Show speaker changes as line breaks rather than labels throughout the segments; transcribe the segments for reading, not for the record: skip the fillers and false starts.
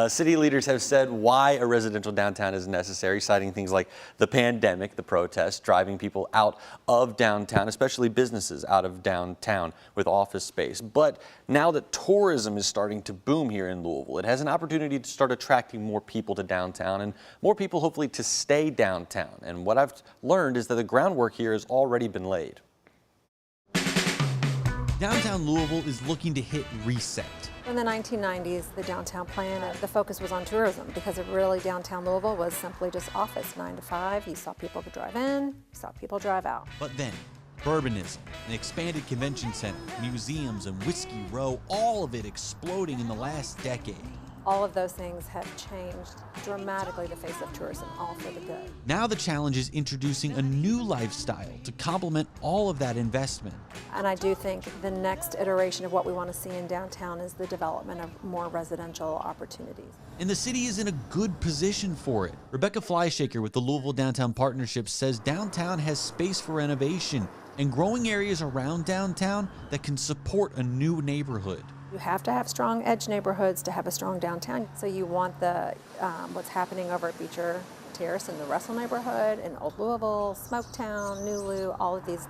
City leaders have said why a residential downtown is necessary, citing things like the pandemic, the protests, driving people out of downtown, especially businesses out of downtown with office space. But now that tourism is starting to boom here in Louisville, it has an opportunity to start attracting more people to downtown and more people hopefully to stay downtown. And what I've learned is that the groundwork here has already been laid.
Downtown Louisville is looking to hit reset.
In the 1990s, the downtown plan, the focus was on tourism because really downtown Louisville was simply just office, 9 to 5. You saw people drive in, you saw people drive out.
But then, urbanism, an expanded convention center, museums, and Whiskey Row, all of it exploding in the last decade.
All of those things have changed dramatically the face of tourism, all for the good.
Now the challenge is introducing a new lifestyle to complement all of that investment.
And I do think the next iteration of what we want to see in downtown is the development of more residential opportunities.
And the city is in a good position for it. Rebecca Flyshaker with the Louisville Downtown Partnership says downtown has space for renovation and growing areas around downtown that can support a new neighborhood.
You have to have strong edge neighborhoods to have a strong downtown. So you want the what's happening over at Beecher, Terrace in the Russell neighborhood, in Old Louisville, Smoketown, NuLu, all of these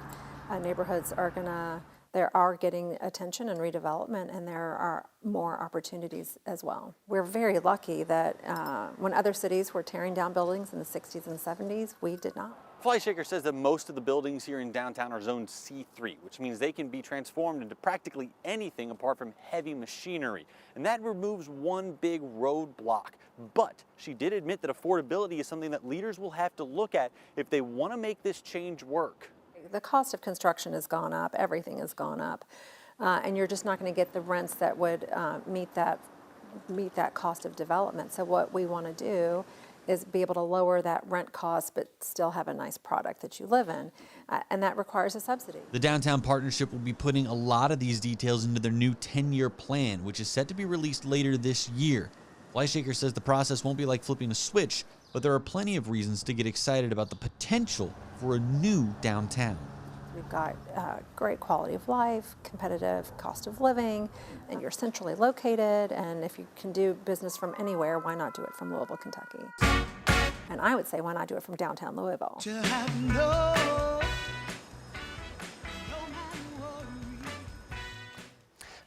neighborhoods are getting attention and redevelopment, and there are more opportunities as well. We're very lucky that when other cities were tearing down buildings in the 60s and 70s, we did not.
Flyshaker says that most of the buildings here in downtown are zoned C3, which means they can be transformed into practically anything apart from heavy machinery. And that removes one big roadblock. But she did admit that affordability is something that leaders will have to look at if they want to make this change work.
The cost of construction has gone up, everything has gone up, and you're just not going to get the rents that would meet that cost of development. So what we want to do is be able to lower that rent cost but still have a nice product that you live in, and that requires a subsidy.
The Downtown Partnership will be putting a lot of these details into their new 10-year plan, which is set to be released later this year. Flyshaker says the process won't be like flipping a switch, but there are plenty of reasons to get excited about the potential for a new downtown.
We've got great quality of life, competitive cost of living, and you're centrally located, and if you can do business from anywhere, why not do it from Louisville, Kentucky? And I would say, why not do it from downtown Louisville?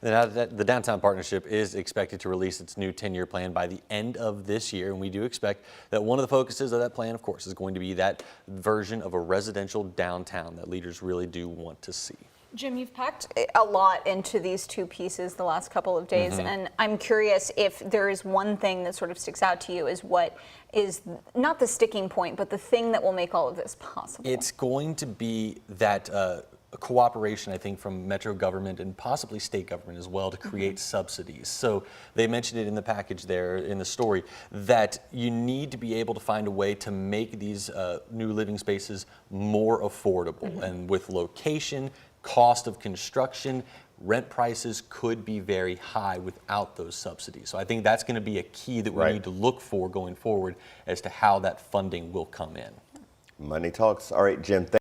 The Downtown Partnership is expected to release its new 10-year plan by the end of this year, and we do expect that one of the focuses of that plan, of course, is going to be that version of a residential downtown that leaders really do want to see.
Jim, you've packed a lot into these two pieces the last couple of days, and I'm curious if there is one thing that sort of sticks out to you as what is not the sticking point, but the thing that will make all of this possible.
It's going to be that cooperation, I think, from metro government and possibly state government as well to create subsidies. So they mentioned it in the package there in the story that you need to be able to find a way to make these new living spaces more affordable. And with location, cost of construction, rent prices could be very high without those subsidies. So I think that's going to be a key that we need to look for going forward as to how that funding will come in.
Money talks. All right, Jim.